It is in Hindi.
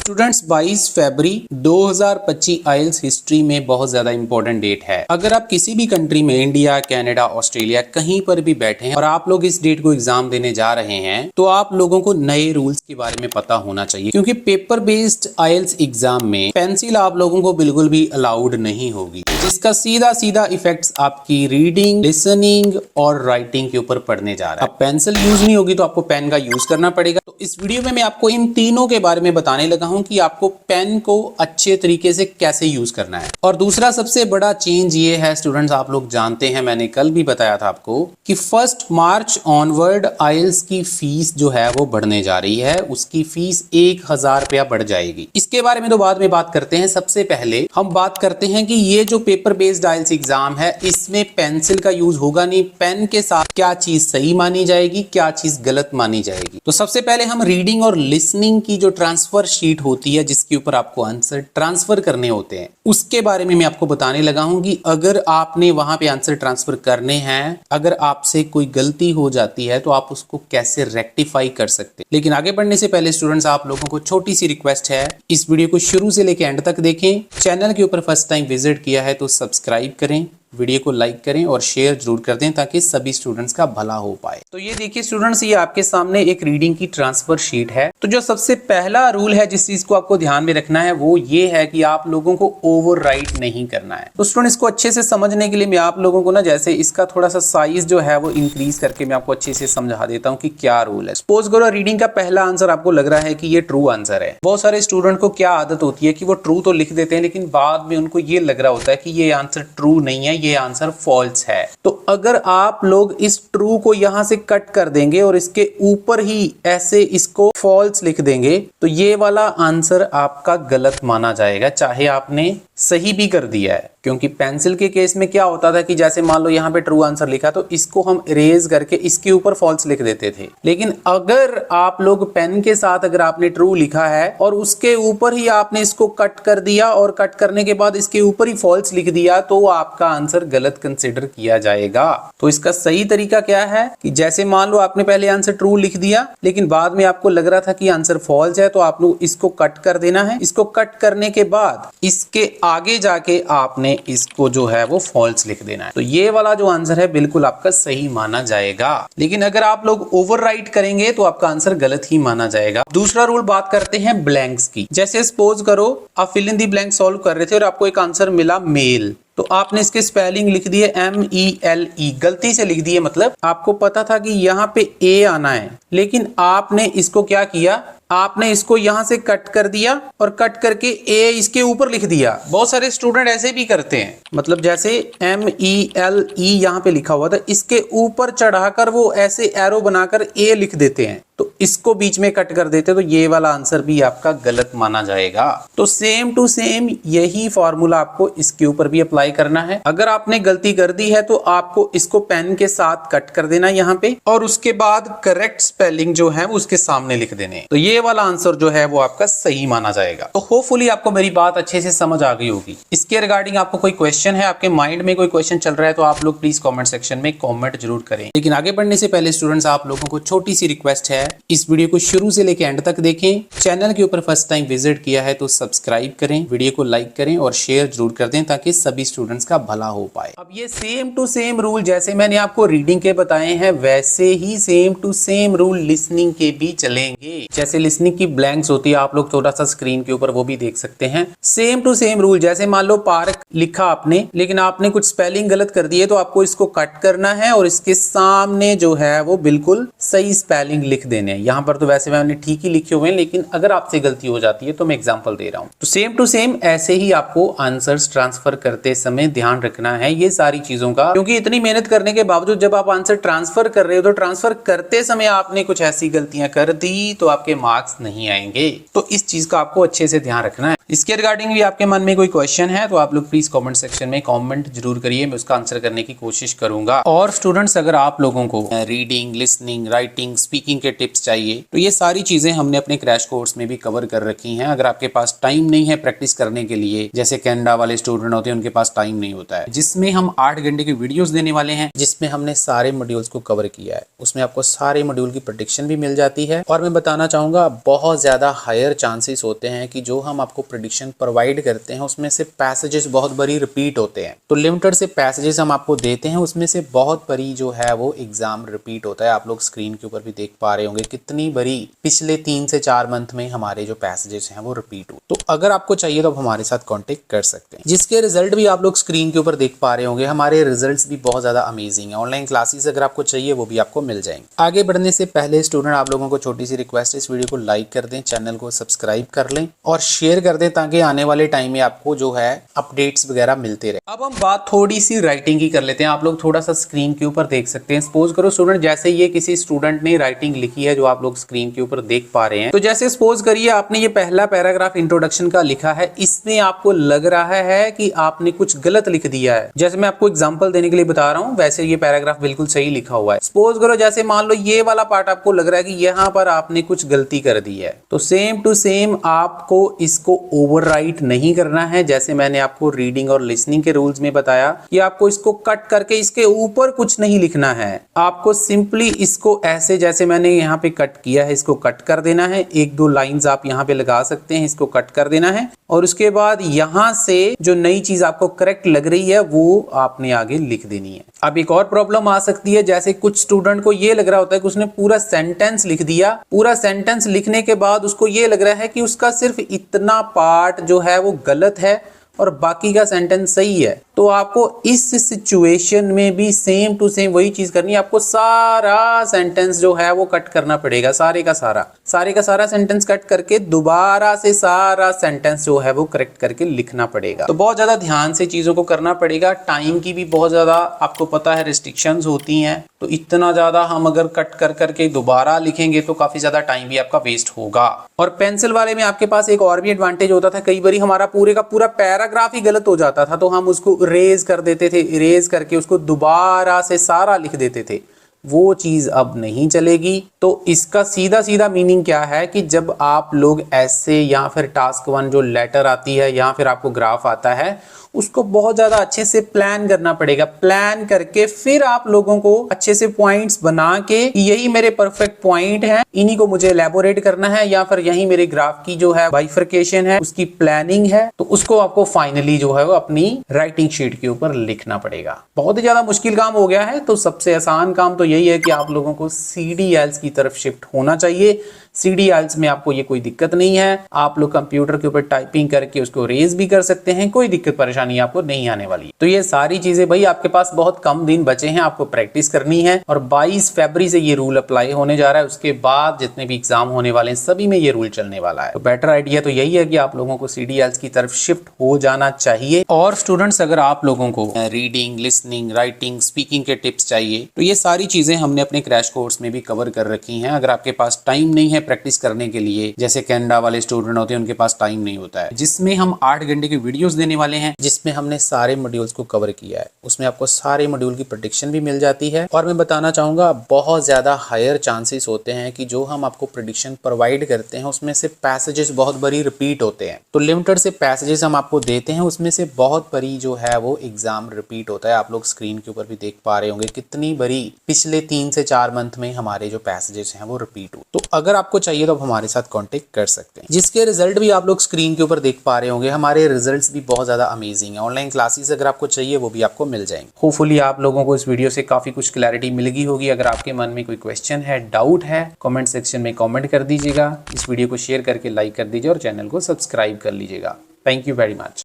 स्टूडेंट्स 22 फरवरी 2025 आइल्स हिस्ट्री में बहुत ज्यादा इंपॉर्टेंट डेट है। अगर आप किसी भी कंट्री में इंडिया, कनाडा, ऑस्ट्रेलिया कहीं पर भी बैठे हैं और आप लोग इस डेट को एग्जाम देने जा रहे हैं तो आप लोगों को नए रूल्स के बारे में पता होना चाहिए, क्योंकि पेपर बेस्ड आइल्स एग्जाम में पेंसिल आप लोगों को बिल्कुल भी अलाउड नहीं होगी, जिसका सीधा सीधा इफेक्ट्स आपकी रीडिंग, लिसनिंग और राइटिंग के ऊपर पड़ने जा रहा है। अब पेंसिल यूज नहीं होगी तो आपको पेन का यूज करना पड़ेगा। तो इस वीडियो में मैं आपको इन तीनों के बारे में बताने लगा हूं कि आपको पेन को अच्छे तरीके से कैसे यूज करना है। और दूसरा सबसे बड़ा चेंज ये है स्टूडेंट्स, आप लोग जानते हैं, मैंने कल भी बताया था आपको कि 1 मार्च ऑनवर्ड आइल्स की फीस जो है वो बढ़ने जा रही है। उसकी फीस 1000 रुपया बढ़ जाएगी। इसके बारे में तो बाद में बात करते हैं। सबसे पहले हम बात करते हैं कि ये जो पेपर बेस्ड आइल्स एग्जाम है इसमें पेंसिल का यूज होगा नहीं। पेन के साथ क्या चीज सही मानी जाएगी, क्या चीज गलत मानी जाएगी। तो सबसे पहले हम रीडिंग और लिसनिंग की जो ट्रांसफर शीट होती है जिसके ऊपर आपको आंसर ट्रांसफर करने होते हैं उसके बारे में मैं आपको बताने लगा हूं कि अगर आपने वहां पे आंसर ट्रांसफर करने हैं, अगर आपसे कोई गलती हो जाती है तो आप उसको कैसे रेक्टिफाई कर सकते हैं। लेकिन आगे बढ़ने से पहले स्टूडेंट्स, आप लोगों को छोटी सी रिक्वेस्ट है, इस वीडियो को शुरू से लेकर एंड तक देखें। चैनल के ऊपर फर्स्ट टाइम विजिट किया है तो सब्सक्राइब करें, वीडियो को लाइक करें और शेयर जरूर कर दें ताकि सभी स्टूडेंट्स का भला हो पाए। तो ये देखिए स्टूडेंट्स, ये आपके सामने एक रीडिंग की ट्रांसफर शीट है। तो जो सबसे पहला रूल है जिस चीज को आपको ध्यान में रखना है वो ये है कि आप लोगों को ओवरराइट नहीं करना है। तो स्टूडेंट, इसको अच्छे से समझने के लिए मैं आप लोगों को ना जैसे इसका थोड़ा सा साइज जो है वो इंक्रीज करके मैं आपको अच्छे से समझा देता हूँ कि क्या रूल है। सपोज करो रीडिंग का पहला आंसर आपको लग रहा है कि ये ट्रू आंसर है। बहुत सारे स्टूडेंट को क्या आदत होती है कि वो ट्रू तो लिख देते हैं लेकिन बाद में उनको ये लग रहा होता है कि ये आंसर ट्रू नहीं है, ये आंसर फॉल्स है। तो अगर आप लोग इस ट्रू को यहां से कट कर देंगे और इसके ऊपर ही ऐसे इसको फॉल्स लिख देंगे तो ये वाला आंसर आपका गलत माना जाएगा, चाहे आपने सही भी कर दिया है। क्योंकि पेंसिल के केस में क्या होता था कि जैसे मान लो यहाँ पे ट्रू आंसर लिखा तो इसको हम इरेज करके इसके ऊपर फॉल्स लिख देते थे। लेकिन अगर आप लोग पेन के साथ अगर आपने ट्रू लिखा है और उसके ऊपर ही आपने इसको कट कर दिया और कट करने के बाद इसके ऊपर ही फॉल्स लिख दिया तो आपका आंसर गलत कंसिडर किया जाएगा। तो इसका सही तरीका क्या है कि जैसे मान लो आपने पहले आंसर ट्रू लिख दिया लेकिन बाद में आपको लग रहा था कि आंसर फॉल्स है तो आप लोग इसको कट कर देना है। इसको कट करने के बाद इसके आगे जाके आपने इसको जो है वो फॉल्स लिख देना है। तो ये वाला जो आंसर है बिल्कुल आपका सही माना जाएगा। लेकिन अगर आप लोग ओवरराइट करेंगे तो आपका आंसर गलत ही माना जाएगा। दूसरा रूल बात करते हैं ब्लैंक्स की। जैसे सपोज करो आप fill in the blank solve कर रहे थे और आपको एक आंसर मिला मेल, तो आपने इसके स्पेलिंग लिख दिए MELE, गलती से लिख दिए। मतलब आपको पता था कि यहाँ पे ए आना है लेकिन आपने इसको क्या किया, आपने इसको यहां से कट कर दिया और कट करके ए इसके ऊपर लिख दिया। बहुत सारे स्टूडेंट ऐसे भी करते हैं, मतलब जैसे MELE यहां पे लिखा हुआ था इसके ऊपर चढ़ाकर वो ऐसे एरो बनाकर ए लिख देते हैं, तो इसको बीच में कट कर देते तो ये वाला आंसर भी आपका गलत माना जाएगा। तो सेम टू सेम यही फॉर्मूला आपको इसके ऊपर भी अप्लाई करना है। अगर आपने गलती कर दी है तो आपको इसको पेन के साथ कट कर देना यहाँ पे और उसके बाद करेक्ट स्पेलिंग जो है वो उसके सामने लिख देने। तो ये वाला आंसर जो है वो आपका सही माना जाएगा। तो होपफुली आपको मेरी बात अच्छे से समझ आ गई होगी। इसके रिगार्डिंग आपको कोई क्वेश्चन है, आपके माइंड में कोई क्वेश्चन चल रहा है तो आप लोग प्लीज कमेंट सेक्शन में कमेंट जरूर करें। लेकिन आगे बढ़ने से पहले स्टूडेंट्स, आप लोगों को छोटी सी रिक्वेस्ट है, इस वीडियो को शुरू से लेकर एंड तक देखें। चैनल के ऊपर फर्स्ट टाइम विजिट किया है तो सब्सक्राइब करें, वीडियो को लाइक करें और शेयर जरूर कर दें ताकि सभी स्टूडेंट्स का भला हो पाए। अब ये सेम टू सेम रूल जैसे मैंने आपको रीडिंग के बताए हैं वैसे ही same to same rule listening के भी चलेंगे। जैसे लिसनिंग की ब्लैंक्स होती है, आप लोग थोड़ा सा स्क्रीन के ऊपर वो भी देख सकते हैं। सेम टू सेम रूल, जैसे मान लो पार्क लिखा आपने लेकिन आपने कुछ स्पेलिंग गलत कर दी है तो आपको इसको कट करना है और इसके सामने जो है वो बिल्कुल सही स्पेलिंग लिख देने हैं। यहाँ पर तो वैसे मैंने ठीक ही लिखे हुए हैं लेकिन अगर आपसे गलती हो जाती है तो मैं एग्जांपल दे रहा हूँ। तो सेम टू सेम ऐसे ही आपको आंसर्स ट्रांसफर करते समय ध्यान रखना है ये सारी चीजों का, क्योंकि इतनी मेहनत करने के बावजूद जब आप आंसर ट्रांसफर कर रहे हो तो ट्रांसफर करते समय आपने कुछ ऐसी गलतियां कर दी तो आपके मार्क्स नहीं आएंगे। तो इस चीज का आपको अच्छे से ध्यान रखना है। इसके रिगार्डिंग भी आपके मन में कोई क्वेश्चन है तो आप लोग प्लीज कमेंट सेक्शन में कमेंट जरूर करिए, मैं उसका आंसर करने की कोशिश करूंगा। और स्टूडेंट्स, अगर आप लोगों को रीडिंग, लिसनिंग, राइटिंग, स्पीकिंग के टिप्स चाहिए, तो ये सारी चीजें हमने अपने क्रैश कोर्स में भी कवर कर रखी हैं। अगर आपके पास टाइम नहीं है प्रैक्टिस करने के लिए, जैसे कनाडा वाले स्टूडेंट होते हैं उनके पास टाइम नहीं होता है, जिसमें हम 8 घंटे की वीडियोस देने वाले हैं, जिसमें हमने सारे मॉड्यूल्स को कवर किया है। उसमें आपको सारे मॉड्यूल की प्रेडिक्शन भी मिल जाती है। और मैं बताना चाहूंगा बहुत ज्यादा हायर चांसेस होते हैं कि जो हम आपको प्रेडिक्शन प्रोवाइड करते हैं उसमें से पैसेजेस बहुत बड़ी रिपीट होते हैं। तो लिमिटेड से पैसेजेस हम आपको देते हैं, उसमें से बहुत बड़ी जो है वो एग्जाम रिपीट होता है। आप लोग स्क्रीन के ऊपर भी देख पा रहे होंगे कितनी बड़ी पिछले 3 से 4 मंथ में हमारे जो पैसेजेस हैं वो रिपीट हुए। तो अगर आपको चाहिए तो आप हमारे साथ कांटेक्ट कर सकते हैं, जिसके रिजल्ट भी आप लोग स्क्रीन के ऊपर देख पा रहे होंगे। हमारे रिजल्ट्स भी बहुत ज्यादा अमेजिंग है। ऑनलाइन क्लासेस अगर आपको चाहिए वो भी आपको मिल जाएंगे। आगे बढ़ने से पहले स्टूडेंट आप लोगों को छोटी सी रिक्वेस्ट है, इस वीडियो को लाइक कर दें, चैनल को सब्सक्राइब कर लें और शेयर कर दें, ताकि आने वाले टाइम में आपको जो है अपडेट्स वगैरह मिलते रहे। अब हम बात थोड़ी सी राइटिंग की कर लेते हैं। आप लोग थोड़ा सा स्क्रीन के ऊपर देख सकते हैं। सपोज करो स्टूडेंट, जैसे ये किसी स्टूडेंट ने राइटिंग लिखी है जो आप लोग स्क्रीन के ऊपर देख पा रहे हैं। तो जैसे सपोज करिए आपने ये पहला पैराग्राफ इंट्रोडक्शन का लिखा है, इसमें आपको लग रहा है कि आपने कुछ गलत लिख दिया है। जैसे मैं आपको एग्जांपल देने के लिए बता रहा हूं, वैसे ये पैराग्राफ बिल्कुल सही लिखा हुआ है। सपोज करो जैसे मान लो ये वाला पार्ट आपको लग रहा है कि यहाँ पर आपने कुछ गलती कर दी है, तो सेम टू सेम आपको इसको ओवरराइट नहीं करना है। जैसे मैंने आपको रीडिंग और लिसनिंग के रूल्स में बताया कि आपको इसको कट करके इसके ऊपर कुछ नहीं लिखना है। आपको सिंपली इसको ऐसे, जैसे मैंने यहाँ पे कट किया है, इसको कट कर देना है। 1-2 लाइंस आप यहाँ पे लगा सकते हैं, इसको कट कर देना है और उसके बाद यहाँ से जो नई चीज आपको करेक्ट लग रही है वो आपने आगे लिख देनी है। अब एक और प्रॉब्लम आ सकती है, जैसे कुछ स्टूडेंट को ये लग रहा होता है कि उसने पूरा सेंटेंस लिख दिया। पूरा सेंटेंस लिखने के बाद उसको ये लग रहा है कि उसका सिर्फ इतना पार्ट जो है वो गलत है और बाकी का सेंटेंस सही है। तो आपको इस सिचुएशन में भी सेम टू सेम वही चीज करनी है। आपको सारा सेंटेंस जो है वो कट करना पड़ेगा, सारे का सारा सेंटेंस कट करके दोबारा से सारा सेंटेंस जो है वो करेक्ट करके लिखना पड़ेगा। तो बहुत ज्यादा ध्यान से चीजों को करना पड़ेगा। टाइम की भी बहुत ज्यादा आपको पता है रिस्ट्रिक्शंस होती हैं, तो इतना ज्यादा हम अगर कट कर करके दोबारा लिखेंगे तो काफी ज्यादा टाइम भी आपका वेस्ट होगा। और पेंसिल वाले में आपके पास एक और भी एडवांटेज होता था, कई बार हमारा पूरे का पूरा पैराग्राफ ही गलत हो जाता था, तो हम उसको इरेज कर देते थे, इरेज करके उसको दोबारा से सारा लिख देते थे। वो चीज अब नहीं चलेगी। तो इसका सीधा सीधा मीनिंग क्या है कि जब आप लोग ऐसे या फिर टास्क 1 जो लेटर आती है या फिर आपको ग्राफ आता है, उसको बहुत ज्यादा अच्छे से प्लान करना पड़ेगा। प्लान करके फिर आप लोगों को अच्छे से पॉइंट्स बना के यही मेरे परफेक्ट पॉइंट हैं, इन्हीं को मुझे एलैबोरेट करना है, या फिर यही मेरे ग्राफ की जो है बाइफरकेशन है उसकी प्लानिंग है, तो उसको आपको फाइनली जो है वो अपनी राइटिंग शीट के ऊपर लिखना पड़ेगा। बहुत ही ज्यादा मुश्किल काम हो गया है, तो सबसे आसान काम तो यही है कि आप लोगों को CDLs की तरफ शिफ्ट होना चाहिए। CDLs में आपको ये कोई दिक्कत नहीं है, आप लोग कंप्यूटर के ऊपर टाइपिंग करके उसको रेज भी कर सकते हैं, कोई दिक्कत परेशानी आपको नहीं आने वाली। तो ये सारी चीजें भाई आपके पास बहुत कम दिन बचे हैं, आपको प्रैक्टिस करनी है और 22 फरवरी से ये रूल अप्लाई होने जा रहा है। उसके बाद जितने भी एग्जाम होने वाले हैं सभी में ये रूल चलने वाला है। तो बेटर आइडिया तो यही है कि आप लोगों को CDLs की तरफ शिफ्ट हो जाना चाहिए। और स्टूडेंट्स, अगर आप लोगों को रीडिंग, लिसनिंग, राइटिंग, स्पीकिंग के टिप्स चाहिए तो ये सारी चीजें हमने अपने क्रैश कोर्स में भी कवर कर रखी हैं। अगर आपके पास टाइम नहीं है प्रैक्टिस करने के लिए, जैसे कनाडा वाले स्टूडेंट होते हैं उनके पास टाइम नहीं होता है, जिसमें हम 8 घंटे की वीडियोस देने वाले हैं, जिसमें हमने सारे मॉड्यूल्स को कवर किया है। उसमें आपको सारे मॉड्यूल की प्रेडिक्शन भी मिल जाती है। और मैं बताना चाहूंगा बहुत ज्यादा हायर चांसेस होते हैं कि जो हम आपको प्रेडिक्शन प्रोवाइड करते हैं उसमें से पैसेजेस बहुत बड़ी रिपीट होते हैं। तो लिमिटेड से पैसेजेस हम आपको देते हैं, उसमें से बहुत बड़ी जो है वो एग्जाम रिपीट होता है। आप लोग स्क्रीन के ऊपर भी देख पा रहे होंगे कितनी बड़ी पिछले 3 से 4 मंथ में हमारे जो पैसेजेस हैं वो रिपीट हुए। तो अगर आपको चाहिए तो आप हमारे साथ कांटेक्ट कर सकते हैं, जिसके रिजल्ट भी आप लोग स्क्रीन के ऊपर देख पा रहे होंगे। हमारे रिजल्ट्स भी बहुत ज्यादा अमेजिंग है। ऑनलाइन क्लासेस अगर आपको चाहिए वो भी आपको मिल जाएंगे। होपफुली आप लोगों को इस वीडियो से काफी कुछ क्लैरिटी मिल गई होगी। अगर आपके मन में कोई क्वेश्चन है, डाउट है, कमेंट सेक्शन में कमेंट कर दीजिएगा। इस वीडियो को शेयर करके लाइक कर दीजिए और चैनल को सब्सक्राइब कर लीजिएगा। Thank you very much.